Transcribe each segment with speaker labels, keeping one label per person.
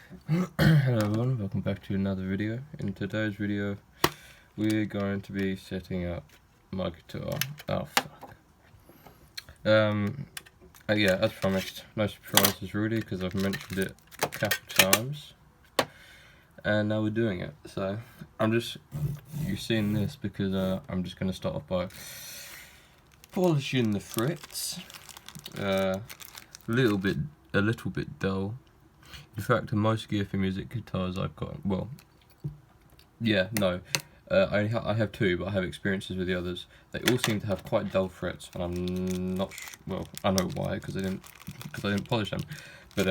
Speaker 1: Hello everyone, welcome back to another video. In today's video, we're going to be setting up my guitar. Oh fuck. Yeah, as promised, no surprises really, because I've mentioned it a couple times. And now we're doing it. So, you're seeing this because I'm just going to start off by polishing the Fritz. A little bit dull. In fact, most Gear4Music guitars I've got, well, yeah, no, I have two, but I have experiences with the others. They all seem to have quite dull frets, and I'm not well, I know why, because I didn't polish them. But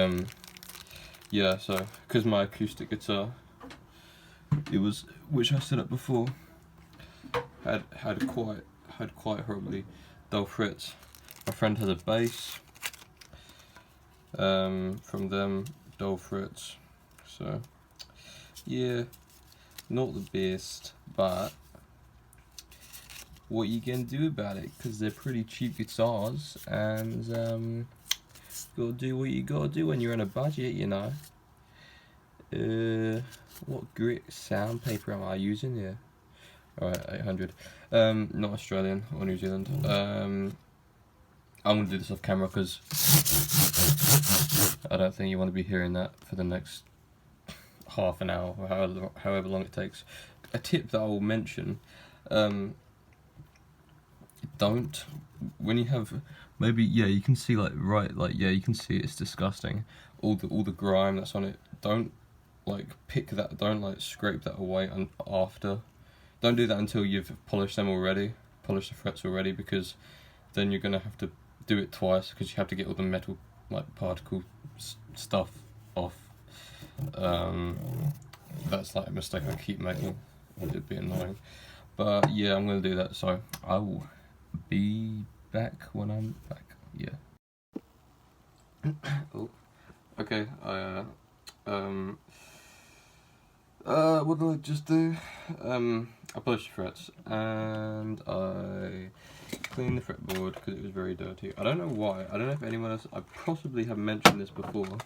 Speaker 1: yeah, so because my acoustic guitar, which I set up before, had quite horribly dull frets. My friend has a bass. From them, dull frets, so yeah, not the best, but what you can do about it, because they're pretty cheap guitars, and you gotta do what you gotta do when you're on a budget, you know. What grit sandpaper am I using here? Alright, 800. Not Australian or New Zealand. I'm gonna do this off camera because I don't think you want to be hearing that for the next half an hour or however long it takes. A tip that I will mention: don't, when you have, maybe, yeah, you can see you can see it's disgusting. All the grime that's on it. Don't pick that. Don't scrape that away after. Don't do that until you've polished them already. Polish the frets already, because then you're gonna have to do it twice, because you have to get all the metal particle stuff off. That's a mistake I keep making. It'd be annoying, but yeah, I'm gonna do that. So I will be back when I'm back. Yeah. Oh, okay. What did I just do? I polished the frets and I cleaned the fretboard because it was very dirty. I don't know why. I don't know if anyone else. I possibly have mentioned this before.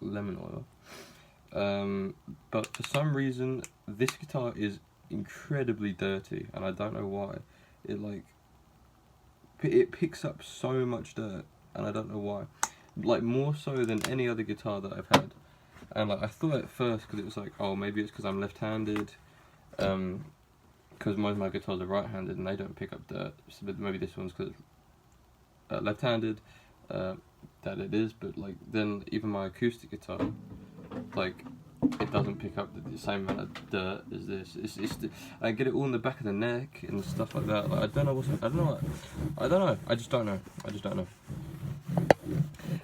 Speaker 1: Lemon oil. But for some reason, this guitar is incredibly dirty, and I don't know why. It picks up so much dirt, and I don't know why. More so than any other guitar that I've had. And I thought at first, because it was oh, maybe it's because I'm left-handed, because most of my guitars are right-handed and they don't pick up dirt. So maybe this one's because left-handed, that it is. But then even my acoustic guitar, it doesn't pick up the same amount of dirt as this. I get it all in the back of the neck and stuff like that. I don't know. I just don't know.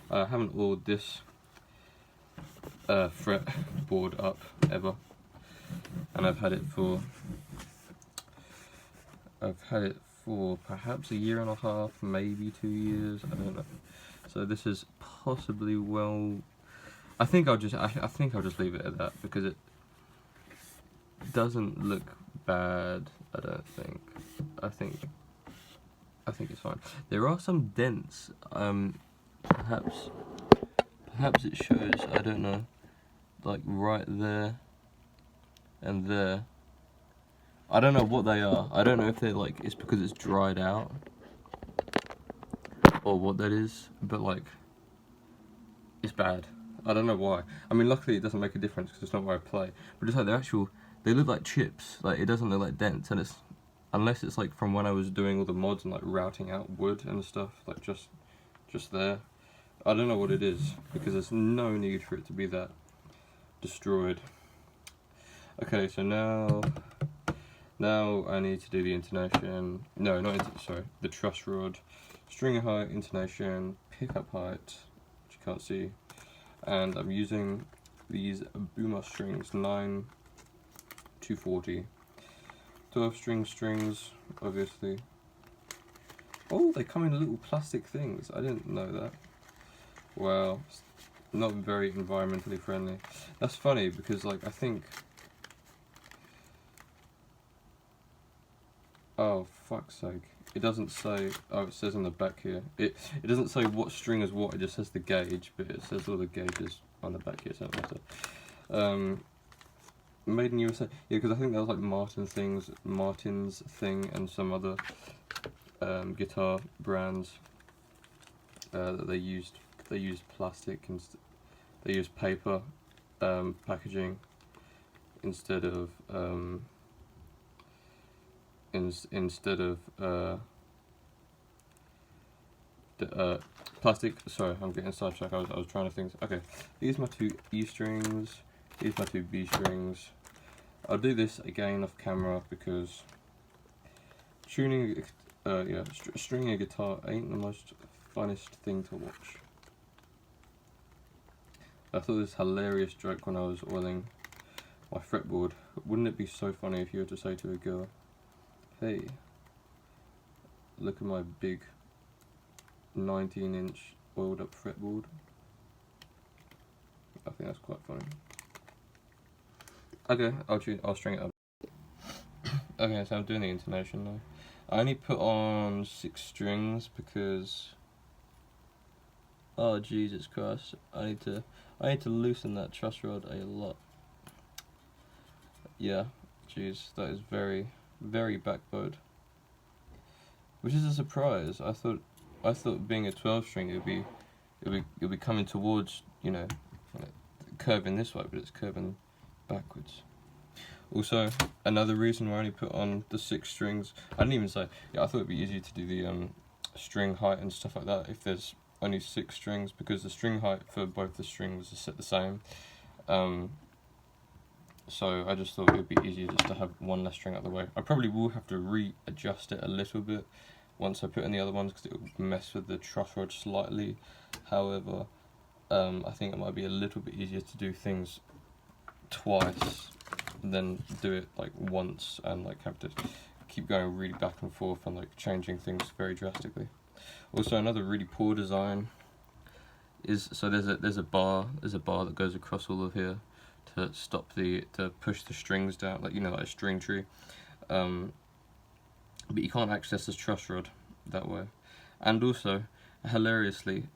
Speaker 1: I haven't oiled this fretboard up ever, and I've had it for perhaps a year and a half, maybe 2 years. I don't know. So this is possibly I think I'll just leave it at that, because it doesn't look bad. I don't think. I think it's fine. There are some dents. Perhaps it shows. I don't know. Right there and there. I don't know what they are. I don't know if they're it's because it's dried out or what that is, but it's bad. I don't know why. I mean, luckily it doesn't make a difference because it's not where I play. But it's they look like chips. It doesn't look like dents, and unless it's from when I was doing all the mods and routing out wood and stuff, just there. I don't know what it is, because there's no need for it to be that destroyed. Okay, so now I need to do the intonation. No, the truss rod, string height, intonation, pickup height, which you can't see, and I'm using these Boomer strings, 9 240, 12 strings, obviously. Oh, they come in little plastic things. I didn't know that. Well, not very environmentally friendly. That's funny, because I think, oh fuck's sake, it doesn't say. Oh, it says on the back here. It doesn't say what string is what. It just says the gauge, but it says all the gauges on the back here, so it matter. Made in USA, yeah, because I think that was like Martin's thing, and some other guitar brands that they used plastic and they used paper packaging instead of plastic. Sorry, I'm getting sidetracked. I was trying to think. Okay, these are my 2 E strings. These are my 2 B strings. I'll do this again off camera because stringing a guitar ain't the most funnest thing to watch. I thought this hilarious joke when I was oiling my fretboard. Wouldn't it be so funny if you were to say to a girl, "Hey, look at my big 19-inch oiled up fretboard"? I think that's quite funny. Okay, I'll string it up. Okay, so I'm doing the intonation now. I only put on 6 strings because, oh Jesus Christ, I need to loosen that truss rod a lot. Yeah, jeez, that is very, very backbowed. Which is a surprise. I thought being a 12 string it'd be coming towards, you know, curving this way, but it's curving backwards. Also, another reason why I only put on the 6 strings, I didn't even say, yeah, I thought it'd be easier to do the string height and stuff like that if there's only 6 strings, because the string height for both the strings is set the same. So I just thought it would be easier just to have one less string out of the way. I probably will have to readjust it a little bit once I put in the other ones because it will mess with the truss rod slightly. However, I think it might be a little bit easier to do things twice than do it like once and like have to keep going really back and forth and like changing things very drastically. Also, another really poor design is, so there's a bar that goes across all of here to push the strings down, like, you know, like a string tree, but you can't access this truss rod that way. And also, hilariously,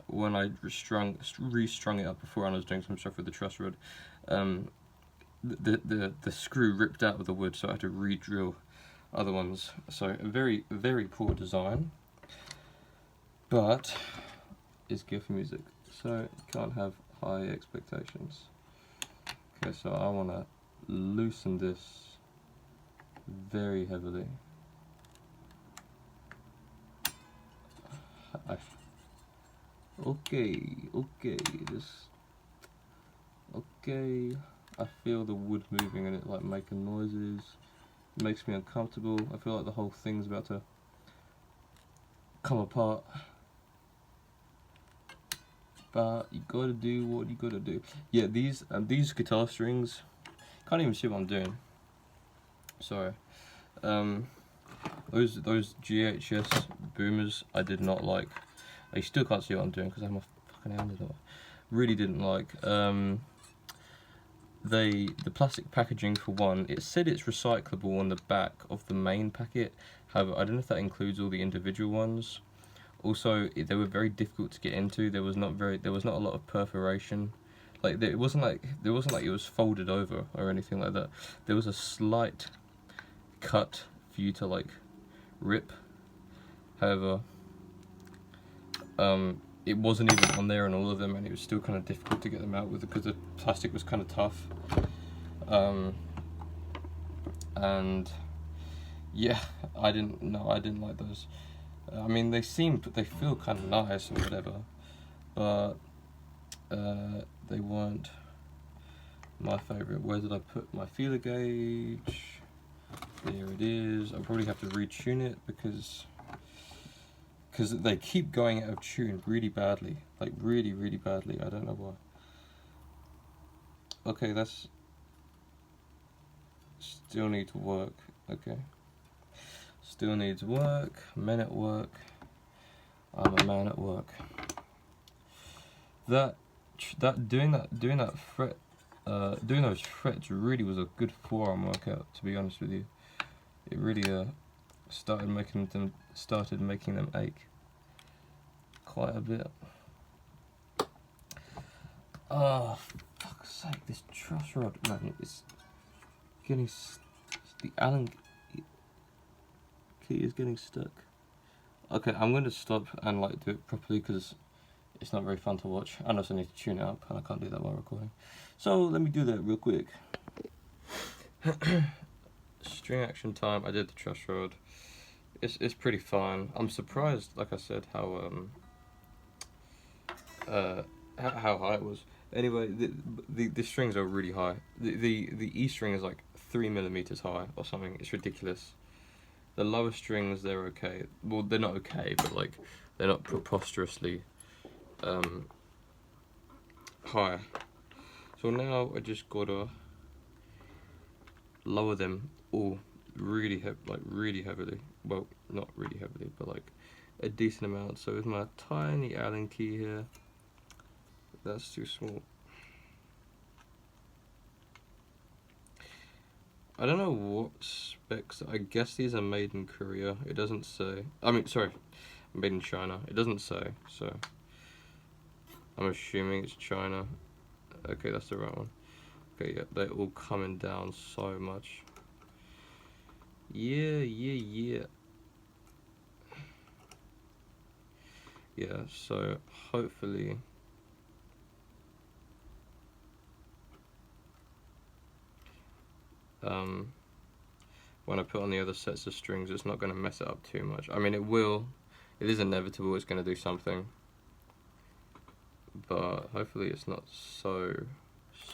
Speaker 1: when I restrung it up before and I was doing some stuff with the truss rod, the screw ripped out of the wood, so I had to re-drill other ones. So a very, very poor design, but it's Gear4Music, so you can't have high expectations. Okay, so I want to loosen this very heavily. Okay, I feel the wood moving and it like making noises. It makes me uncomfortable. I feel like the whole thing's about to come apart. But you gotta do what you gotta do. Yeah, these guitar strings, can't even see what I'm doing. Sorry. Those GHS boomers I did not like. I still can't see what I'm doing because I have my fucking hand in it. Really didn't like. The plastic packaging, for one, it said it's recyclable on the back of the main packet. However, I don't know if that includes all the individual ones. Also, they were very difficult to get into. There was not a lot of perforation. Like it wasn't like it was folded over or anything like that. There was a slight cut for you to like rip. However, it wasn't even on there in all of them, and it was still kind of difficult to get them out with because the plastic was kind of tough. And yeah, I didn't like those. I mean, they feel kind of nice or whatever, but they weren't my favourite. Where did I put my feeler gauge? There it is. I'll probably have to retune it because they keep going out of tune really badly, like really, really badly. I don't know why. Okay, that's still needs work. Okay. Still needs work, men at work. I'm a man at work. Doing those frets really was a good forearm workout, to be honest with you. It really started making them ache quite a bit. Oh, fuck's sake, this truss rod, man, it's getting... The Allen key is getting stuck. Okay, I'm going to stop and like do it properly because it's not very fun to watch. I also need to tune it up and I can't do that while recording. So let me do that real quick. String action time. I did the truss rod. It's pretty fun. I'm surprised, like I said, how high it was. Anyway, the strings are really high. The E string is like 3mm high or something. It's ridiculous. The lower strings, they're okay. Well, they're not okay, but like they're not preposterously high. So now I just gotta lower them all really heavily. Well, not really heavily, but like a decent amount. So with my tiny Allen key here, that's too small. I don't know what specs. I guess these are made in Korea. It doesn't say. I mean, sorry, made in China. It doesn't say. So I'm assuming it's China. Okay, that's the right one. Okay, yeah, they're all coming down so much. Yeah. Yeah, so hopefully when I put on the other sets of strings, it's not going to mess it up too much. I mean, it will. It is inevitable. It's going to do something. But hopefully it's not so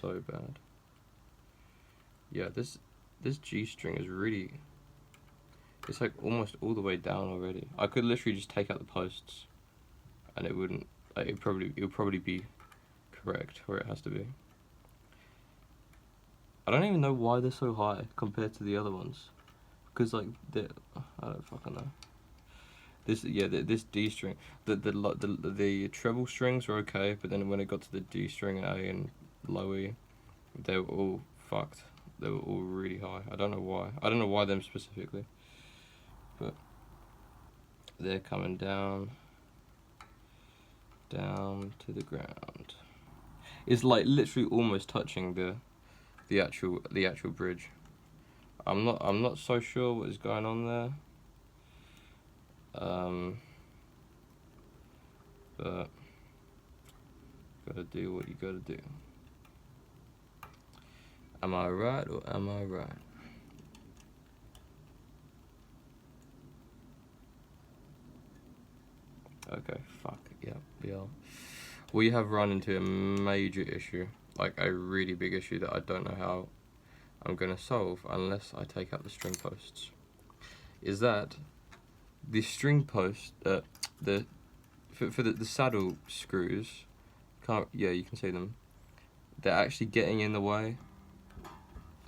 Speaker 1: bad. Yeah, this G string is really... It's like almost all the way down already. I could literally just take out the posts and it wouldn't... Like, it would probably be correct where it has to be. I don't even know why they're so high compared to the other ones. Because like I don't fucking know. This D string, the treble strings were okay, but then when it got to the D string and A and low E, they were all fucked. They were all really high. I don't know why. I don't know why them specifically, but they're coming down to the ground. It's like literally almost touching the actual bridge. I'm not so sure what is going on there. But gotta do what you gotta do. Am I right or am I right? Okay, fuck, yeah. We have run into a major issue, like a really big issue that I don't know how I'm gonna solve unless I take out the string posts. Is that the string post, for the saddle screws, you can see them. They're actually getting in the way.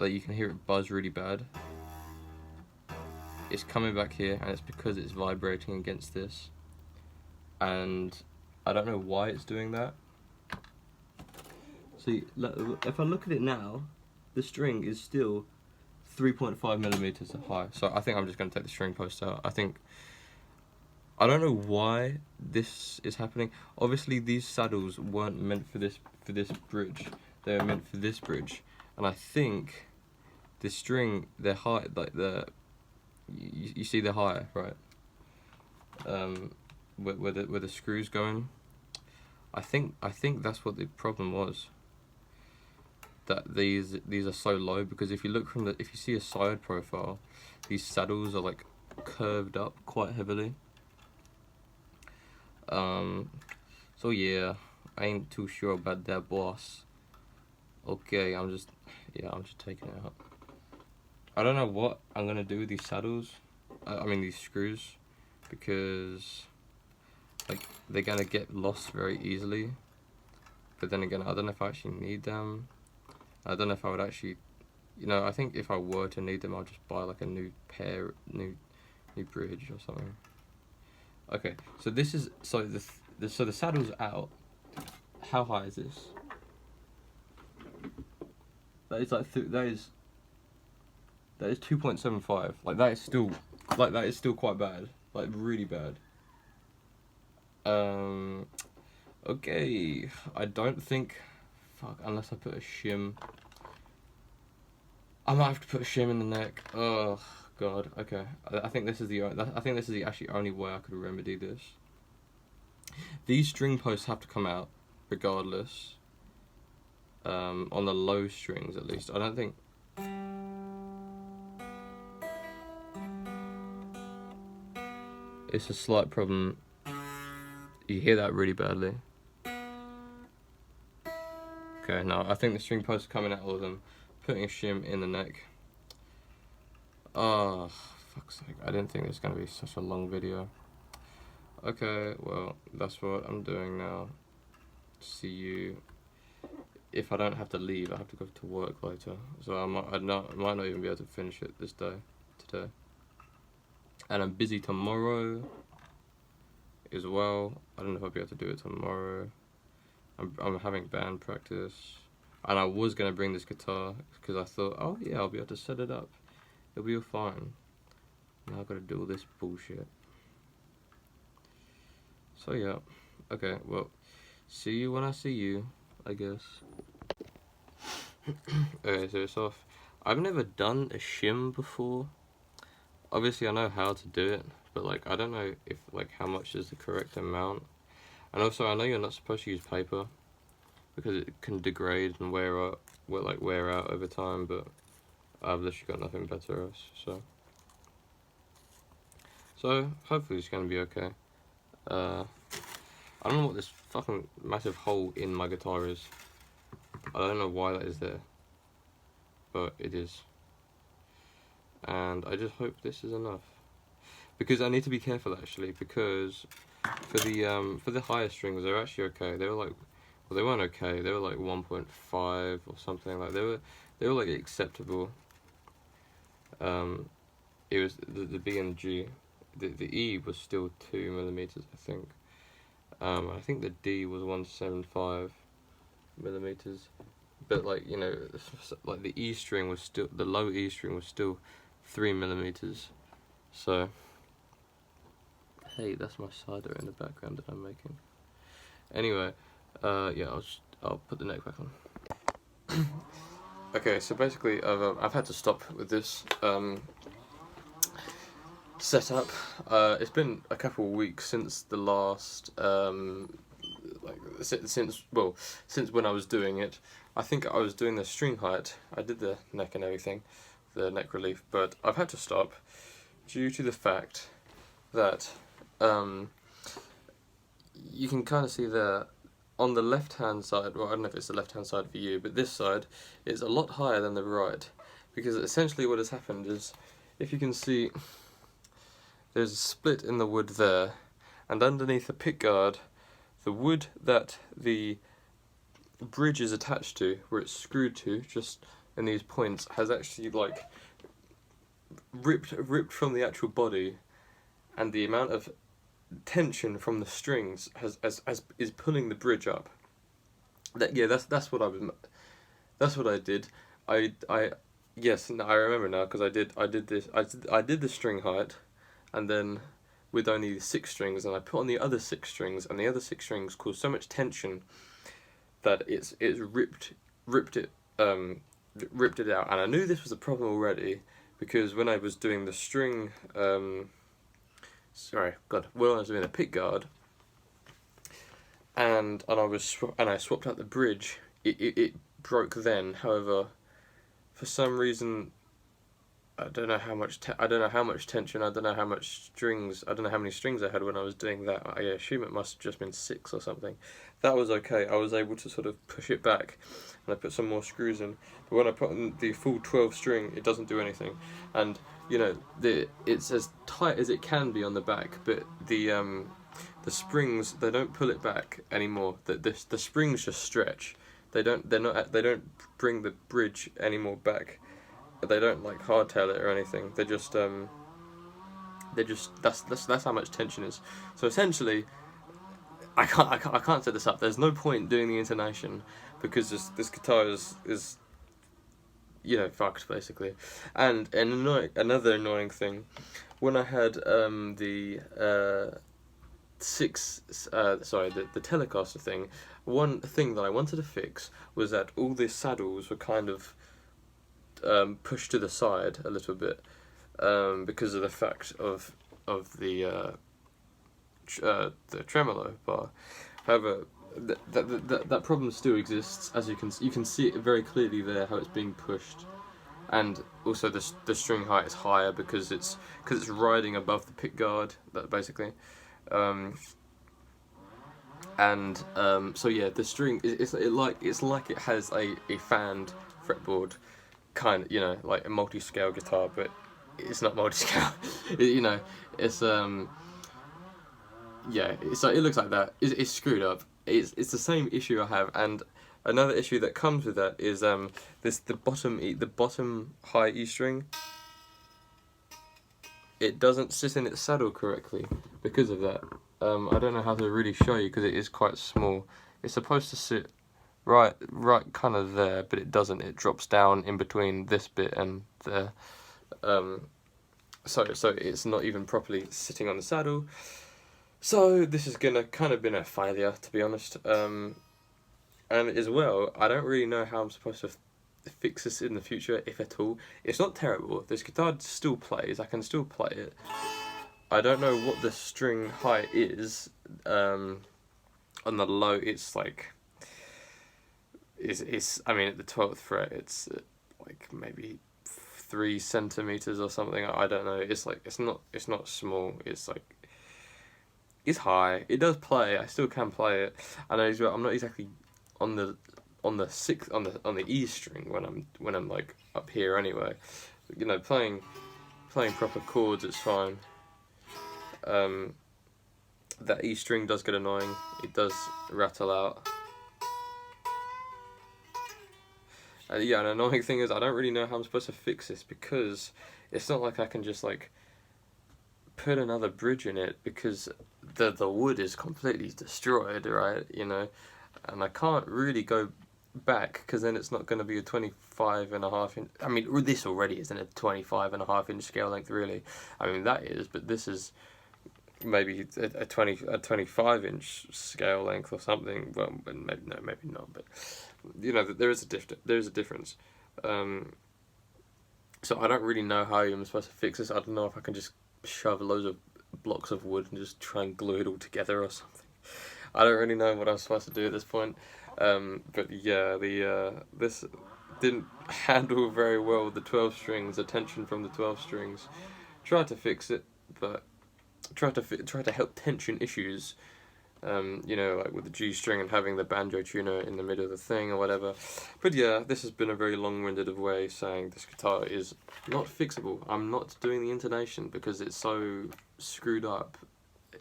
Speaker 1: Like you can hear it buzz really bad. It's coming back here, and it's because it's vibrating against this. And I don't know why it's doing that. See, if I look at it now, the string is still 3.5mm high. So I think I'm just going to take the string post out. I don't know why this is happening. Obviously, these saddles weren't meant for this bridge. They were meant for this bridge, and I think the string, they're high, like you see they're higher, right? Where the screws going. I think that's what the problem was. That these are so low, because if you look if you see a side profile, these saddles are like curved up quite heavily. So yeah, I ain't too sure about that, boss. Okay, I'm just taking it out. I don't know what I'm gonna do with these saddles. I mean these screws, because like they're gonna get lost very easily. But then again, I don't know if I actually need them. I don't know if I would actually, I think if I were to need them, I'll just buy like a new bridge or something. Okay, so this is so the saddle's out. How high is this? That is like that is 2.75. Like that is still quite bad. Like really bad. Okay, I don't think fuck, unless I put a shim. I might have to put a shim in the neck. Oh god. Okay. I think this is the actually only way I could remedy this. These string posts have to come out regardless. On the low strings at least. I don't think. It's a slight problem. You hear that really badly. Okay, no, I think the string posts are coming out all of them. Putting a shim in the neck. Oh, fuck's sake. I didn't think it was going to be such a long video. Okay, well, that's what I'm doing now. See you. If I don't have to leave, I have to go to work later. So I might not even be able to finish it today. And I'm busy tomorrow as well. I don't know if I'll be able to do it tomorrow. I'm having band practice. And I was going to bring this guitar because I thought, oh yeah, I'll be able to set it up. It'll be all fine. Now I've got to do all this bullshit. So yeah. Okay, well, see you when I see you, I guess. Okay, so it's off. I've never done a shim before. Obviously I know how to do it, but like I don't know if like how much is the correct amount. And also I know you're not supposed to use paper because it can degrade and wear out over time, but I've literally got nothing better else, so hopefully it's gonna be okay. I don't know what this fucking massive hole in my guitar is. I don't know why that is there, but it is. And I just hope this is enough, because I need to be careful actually, because for the higher strings they're actually okay. They were like, well, they weren't okay. They were like 1.5 or something. Like they were like acceptable. It was the B and G. The E was still 2mm, I think. I think the D was 175mm, but like, you know, like the E string was still, the low E string was still 3mm. So hey, that's my cider in the background that I'm making. Anyway, yeah, I'll put the neck back on. Okay, so basically I've had to stop with this setup. It's been a couple of weeks since the last since when I was doing it. I think I was doing the string height. I did the neck and everything, the neck relief, but I've had to stop due to the fact that you can kind of see there on the left hand side, well, I don't know if it's the left hand side for you, but this side is a lot higher than the right, because essentially what has happened is, if you can see, there's a split in the wood there, and underneath the pickguard, the wood that the bridge is attached to, where it's screwed to, just in these points, has actually like ripped from the actual body, and the amount of tension from the strings is pulling the bridge up. That's what I did. Yes, I remember now, because I did the string height, and then with only 6 strings, and I put on the other 6 strings, and the other 6 strings caused so much tension that it's ripped it out. And I knew this was a problem already, because when I was doing the string when I was doing the pickguard, and I swapped out the bridge, it broke then. However, for some reason, I don't know how much tension, I don't know how many strings I had when I was doing that. I assume it must have just been 6 or something. That was okay. I was able to sort of push it back, and I put some more screws in. But when I put on the full 12 string, it doesn't do anything. And you know, it's as tight as it can be on the back, but the springs, they don't pull it back anymore. The springs just stretch. They don't bring the bridge anymore back. They don't like hardtail it or anything. They just that's how much tension is. So essentially, I can't set this up. There's no point doing the intonation, because this guitar is you know, fucked basically. And another annoying thing, when I had the Telecaster thing, one thing that I wanted to fix was that all the saddles were kind of pushed to the side a little bit, because of the fact of the tremolo bar. However, that problem still exists, as you can see it very clearly there how it's being pushed, and also the string height is higher because it's riding above the pick guard, that basically. So yeah, the string it's like it has a fanned fretboard, kind of, you know, like a multi-scale guitar, but it's not multi-scale. You know, it's yeah, so it looks like that. It's screwed up. It's the same issue I have, and another issue that comes with that is the bottom high E string. It doesn't sit in its saddle correctly because of that. I don't know how to really show you because it is quite small. It's supposed to sit right kind of there, but it doesn't. It drops down in between this bit and there. So it's not even properly sitting on the saddle. So this has kind of been a failure, to be honest. And as well, I don't really know how I'm supposed to fix this in the future, if at all. It's not terrible. This guitar still plays. I can still play it. I don't know what the string height is. On the low, it's like I mean, at the 12th fret, it's like maybe 3 centimeters or something. I don't know. It's like it's not small. It's like it's high. It does play. I still can play it. I know as well. I'm not exactly on the E string when I'm like up here anyway. You know, playing proper chords, it's fine. That E string does get annoying. It does rattle out. Yeah, an annoying thing is I don't really know how I'm supposed to fix this, because it's not like I can just like put another bridge in it, because the wood is completely destroyed, right? You know, and I can't really go back, because then it's not going to be a 25.5 inch. I mean, this already isn't a 25.5 inch scale length, really. I mean, that is, but this is maybe a 25 inch scale length or something. Well, maybe no, maybe not, but you know, there is a difference. So I don't really know how I'm supposed to fix this. I don't know if I can just shove loads of blocks of wood and just try and glue it all together or something. I don't really know what I'm supposed to do at this point. But yeah, this didn't handle very well the 12 strings, the tension from the 12 strings. Tried to fix it, but tried to help tension issues. You know, like with the G string and having the banjo tuner in the middle of the thing or whatever. But yeah, this has been a very long-winded way saying this guitar is not fixable. I'm not doing the intonation because it's so screwed up.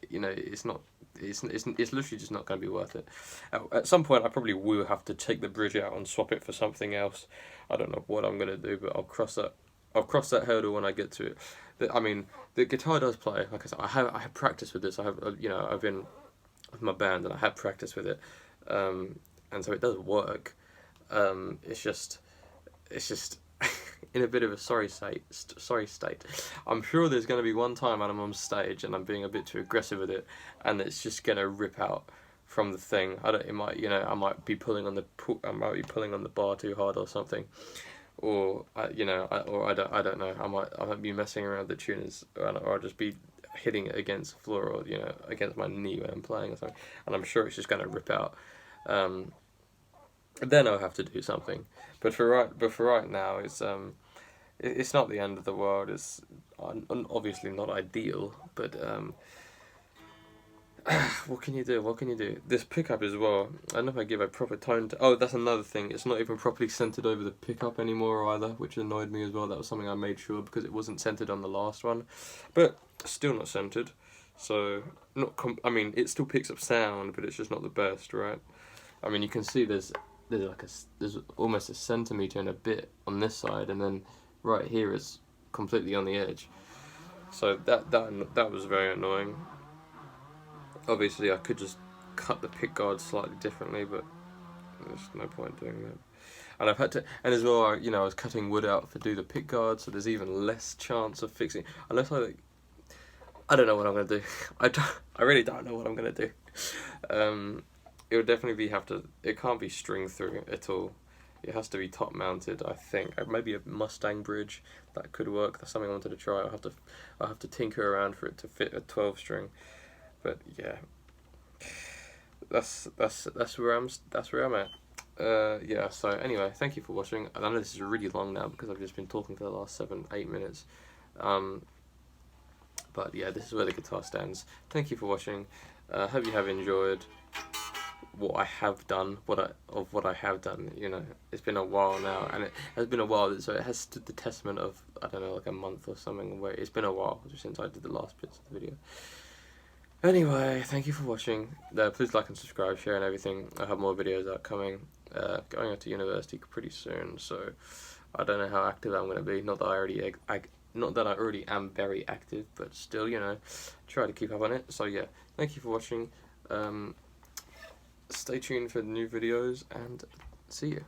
Speaker 1: You know, it's literally just not going to be worth it. At some point, I probably will have to take the bridge out and swap it for something else. I don't know what I'm going to do, but I'll cross that hurdle when I get to it. I mean, the guitar does play. Like I said, I have practice with this. I've been with my band and I have practice with it, and so it does work. It's just in a bit of a sorry state. I'm sure there's going to be one time when I'm on stage and I'm being a bit too aggressive with it, and it's just going to rip out from the thing. I might be pulling on the bar too hard or something, or I don't know. I might be messing around with the tuners, or I'll just be hitting it against the floor, or against my knee when I'm playing or something, and I'm sure it's just going to rip out. Then I'll have to do something. But for right now, it's not the end of the world. It's obviously not ideal, but what can you do? This pickup as well. I don't know if I give a proper tone to. Oh, that's another thing. It's not even properly centered over the pickup anymore either, which annoyed me as well. That was something I made sure, because it wasn't centered on the last one, but still not centered. So I mean, it still picks up sound, but it's just not the best, right? I mean, you can see there's almost a centimeter and a bit on this side, and then right here is completely on the edge. So that was very annoying. Obviously, I could just cut the pick guard slightly differently, but there's no point doing that. And I've had to, and as well, I was cutting wood out to do the pick guard, so there's even less chance of fixing. Unless I don't know what I'm gonna do. I really don't know what I'm gonna do. It would definitely it can't be string through at all. It has to be top mounted, I think. Maybe a Mustang bridge, that could work. That's something I wanted to try. I'll have to tinker around for it to fit a 12 string. But yeah, that's where I'm at. Yeah. So anyway, thank you for watching. I know this is really long now because I've just been talking for the last 7-8 minutes. But yeah, this is where the guitar stands. Thank you for watching. Hope you have enjoyed what I have done. What I have done. You know, it's been a while now, and it has been a while. So it has stood the testament of, I don't know, like a month or something. Where it's been a while since I did the last bits of the video. Anyway, thank you for watching. Please like and subscribe, share and everything. I have more videos out coming. Going out to university pretty soon, so I don't know how active I'm going to be. Not that I already am very active, but still, you know, try to keep up on it. So yeah, thank you for watching. Stay tuned for new videos, and see you.